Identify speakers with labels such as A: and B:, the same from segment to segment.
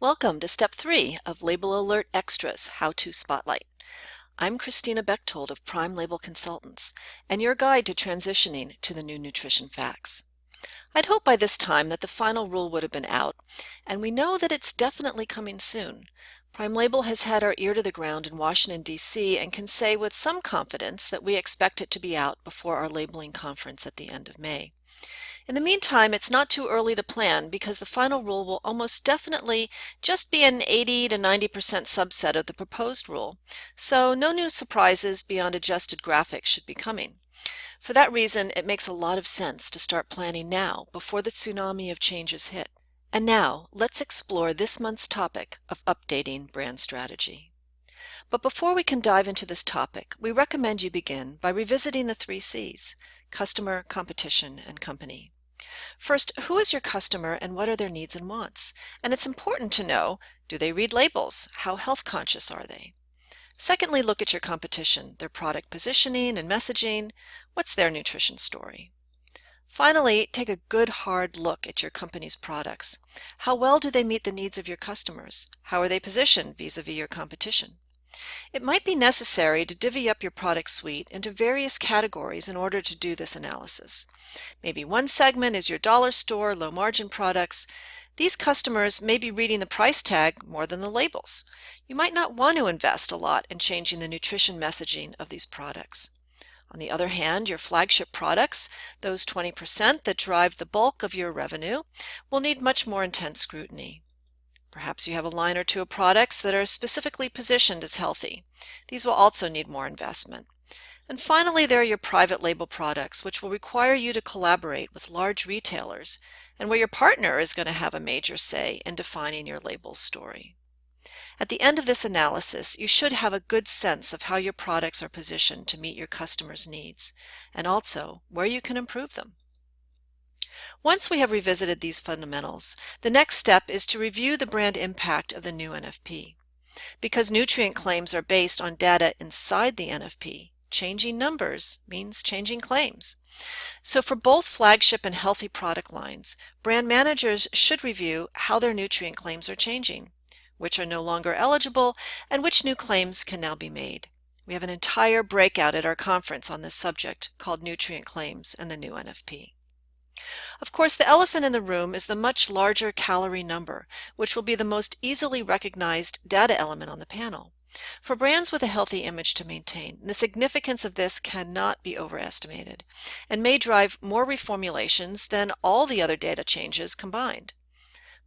A: Welcome to Step 3 of Label Alert Extras How-To Spotlight. I'm Christina Bechtold of Prime Label Consultants, and your guide to transitioning to the new nutrition facts. I'd hoped by this time that the final rule would have been out, and we know that it's definitely coming soon. Prime Label has had our ear to the ground in Washington, D.C. and can say with some confidence that we expect it to be out before our labeling conference at the end of May. In the meantime, it's not too early to plan because the final rule will almost definitely just be an 80 to 90% subset of the proposed rule, so no new surprises beyond adjusted graphics should be coming. For that reason, it makes a lot of sense to start planning now before the tsunami of changes hit. And now, let's explore this month's topic of updating brand strategy. But before we can dive into this topic, we recommend you begin by revisiting the 3 C's: customer, competition, and company. First, who is your customer and what are their needs and wants? And it's important to know, do they read labels? How health conscious are they? Secondly, look at your competition, their product positioning and messaging. What's their nutrition story? Finally, take a good hard look at your company's products. How well do they meet the needs of your customers? How are they positioned vis-a-vis your competition? It might be necessary to divvy up your product suite into various categories in order to do this analysis. Maybe one segment is your dollar store, low margin products. These customers may be reading the price tag more than the labels. You might not want to invest a lot in changing the nutrition messaging of these products. On the other hand, your flagship products, those 20% that drive the bulk of your revenue, will need much more intense scrutiny. Perhaps you have a line or two of products that are specifically positioned as healthy. These will also need more investment. And finally, there are your private label products, which will require you to collaborate with large retailers, and where your partner is going to have a major say in defining your label story. At the end of this analysis, you should have a good sense of how your products are positioned to meet your customers' needs, and also where you can improve them. Once we have revisited these fundamentals, the next step is to review the brand impact of the new NFP. Because nutrient claims are based on data inside the NFP, changing numbers means changing claims. So for both flagship and healthy product lines, brand managers should review how their nutrient claims are changing, which are no longer eligible, and which new claims can now be made. We have an entire breakout at our conference on this subject called Nutrient Claims and the New NFP. Of course, the elephant in the room is the much larger calorie number, which will be the most easily recognized data element on the panel. For brands with a healthy image to maintain, the significance of this cannot be overestimated and may drive more reformulations than all the other data changes combined.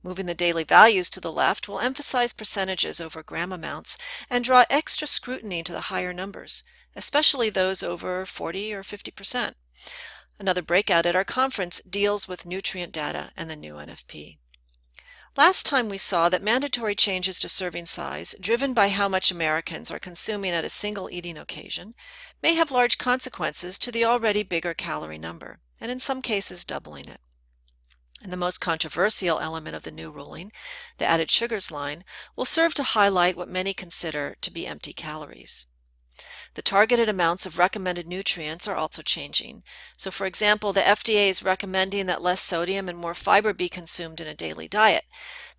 A: Moving the daily values to the left will emphasize percentages over gram amounts and draw extra scrutiny to the higher numbers, especially those over 40 or 50%. Another breakout at our conference deals with nutrient data and the new NFP. Last time we saw that mandatory changes to serving size, driven by how much Americans are consuming at a single eating occasion, may have large consequences to the already bigger calorie number, and in some cases doubling it. And the most controversial element of the new ruling, the added sugars line, will serve to highlight what many consider to be empty calories. The targeted amounts of recommended nutrients are also changing. So for example, the FDA is recommending that less sodium and more fiber be consumed in a daily diet.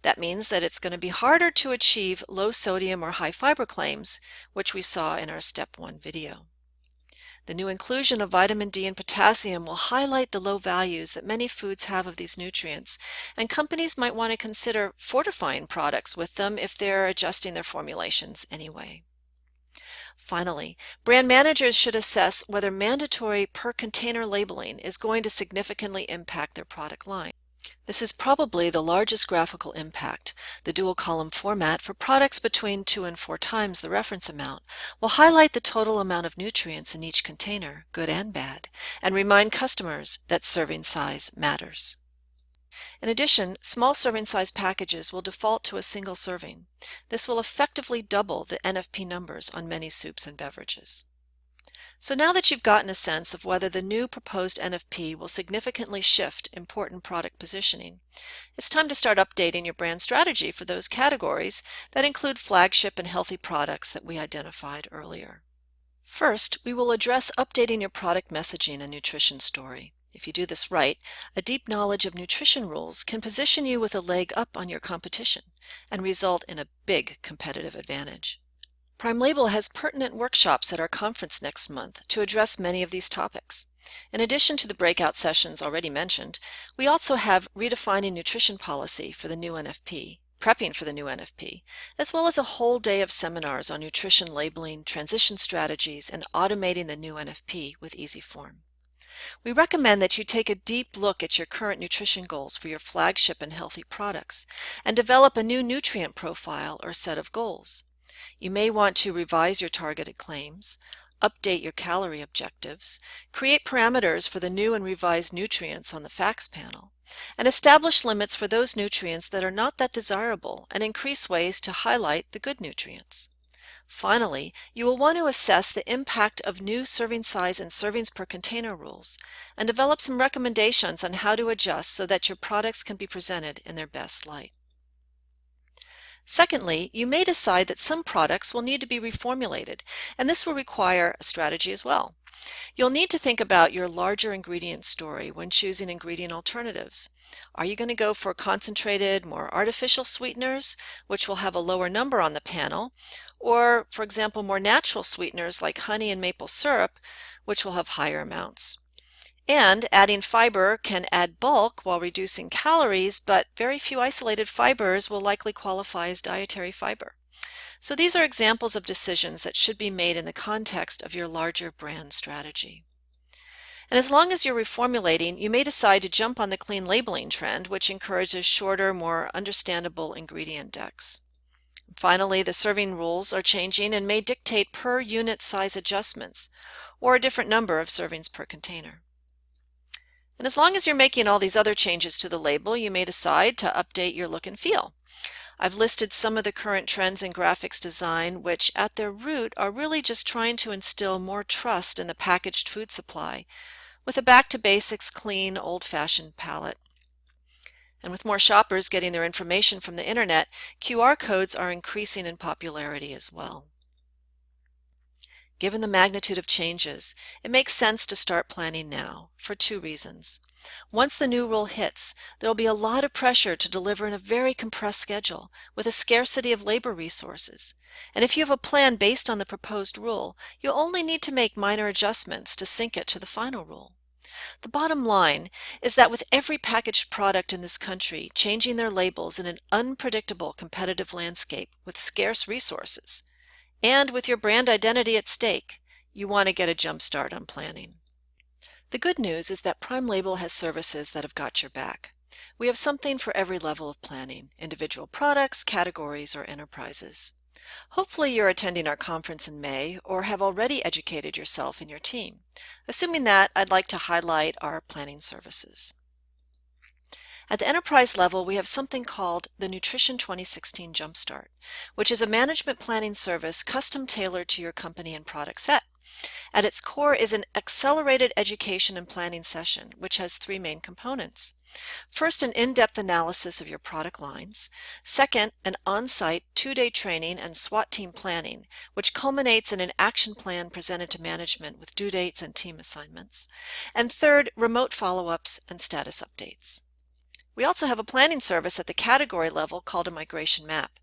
A: That means that it's going to be harder to achieve low sodium or high fiber claims, which we saw in our Step 1 video. The new inclusion of vitamin D and potassium will highlight the low values that many foods have of these nutrients, and companies might want to consider fortifying products with them if they're adjusting their formulations anyway. Finally, brand managers should assess whether mandatory per-container labeling is going to significantly impact their product line. This is probably the largest graphical impact. The dual-column format for products between 2 and 4 times the reference amount will highlight the total amount of nutrients in each container, good and bad, and remind customers that serving size matters. In addition, small serving size packages will default to a single serving. This will effectively double the NFP numbers on many soups and beverages. So now that you've gotten a sense of whether the new proposed NFP will significantly shift important product positioning, it's time to start updating your brand strategy for those categories that include flagship and healthy products that we identified earlier. First, we will address updating your product messaging and nutrition story. If you do this right, a deep knowledge of nutrition rules can position you with a leg up on your competition and result in a big competitive advantage. Prime Label has pertinent workshops at our conference next month to address many of these topics. In addition to the breakout sessions already mentioned, we also have Redefining Nutrition Policy for the new NFP, Prepping for the new NFP, as well as a whole day of seminars on nutrition labeling, transition strategies, and automating the new NFP with EasyForm. We recommend that you take a deep look at your current nutrition goals for your flagship and healthy products and develop a new nutrient profile or set of goals. You may want to revise your targeted claims, update your calorie objectives, create parameters for the new and revised nutrients on the facts panel, and establish limits for those nutrients that are not that desirable and increase ways to highlight the good nutrients. Finally, you will want to assess the impact of new serving size and servings per container rules and develop some recommendations on how to adjust so that your products can be presented in their best light. Secondly, you may decide that some products will need to be reformulated, and this will require a strategy as well. You'll need to think about your larger ingredient story when choosing ingredient alternatives. Are you going to go for concentrated, more artificial sweeteners, which will have a lower number on the panel, or, for example, more natural sweeteners like honey and maple syrup, which will have higher amounts? And adding fiber can add bulk while reducing calories, but very few isolated fibers will likely qualify as dietary fiber. So these are examples of decisions that should be made in the context of your larger brand strategy. And as long as you're reformulating, you may decide to jump on the clean labeling trend, which encourages shorter, more understandable ingredient decks. Finally, the serving rules are changing and may dictate per unit size adjustments or a different number of servings per container. And as long as you're making all these other changes to the label, you may decide to update your look and feel. I've listed some of the current trends in graphics design, which at their root are really just trying to instill more trust in the packaged food supply with a back-to-basics, clean, old-fashioned palette. And with more shoppers getting their information from the internet, QR codes are increasing in popularity as well. Given the magnitude of changes, it makes sense to start planning now for two reasons. Once the new rule hits, there will be a lot of pressure to deliver in a very compressed schedule with a scarcity of labor resources. And if you have a plan based on the proposed rule, you'll only need to make minor adjustments to sync it to the final rule. The bottom line is that with every packaged product in this country changing their labels in an unpredictable competitive landscape with scarce resources, and with your brand identity at stake, you want to get a jump start on planning. The good news is that Prime Label has services that have got your back. We have something for every level of planning, individual products, categories, or enterprises. Hopefully you're attending our conference in May or have already educated yourself and your team. Assuming that, I'd like to highlight our planning services. At the enterprise level, we have something called the Nutrition 2016 Jumpstart, which is a management planning service custom tailored to your company and product set. At its core is an accelerated education and planning session, which has three main components. First, an in-depth analysis of your product lines. Second, an on-site two-day training and SWAT team planning, which culminates in an action plan presented to management with due dates and team assignments. And third, remote follow-ups and status updates. We also have a planning service at the category level called a migration map.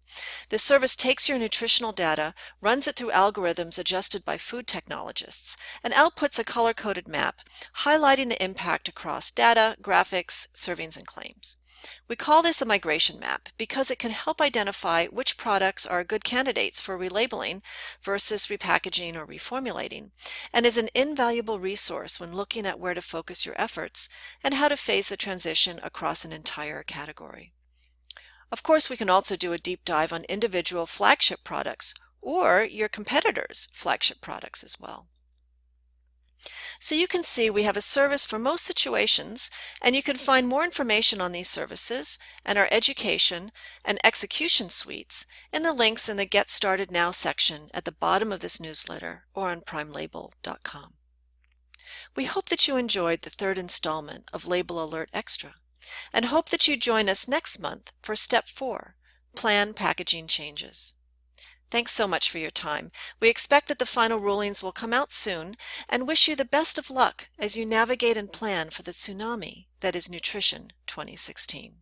A: This service takes your nutritional data, runs it through algorithms adjusted by food technologists, and outputs a color-coded map highlighting the impact across data, graphics, servings, and claims. We call this a migration map because it can help identify which products are good candidates for relabeling versus repackaging or reformulating, and is an invaluable resource when looking at where to focus your efforts and how to phase the transition across an entire category. Of course, we can also do a deep dive on individual flagship products or your competitors' flagship products as well. So you can see we have a service for most situations, and you can find more information on these services and our education and execution suites in the links in the Get Started Now section at the bottom of this newsletter or on primelabel.com. We hope that you enjoyed the third installment of Label Alert Extra, and hope that you join us next month for Step 4, Plan Packaging Changes. Thanks so much for your time. We expect that the final rulings will come out soon and wish you the best of luck as you navigate and plan for the tsunami that is Nutrition 2016.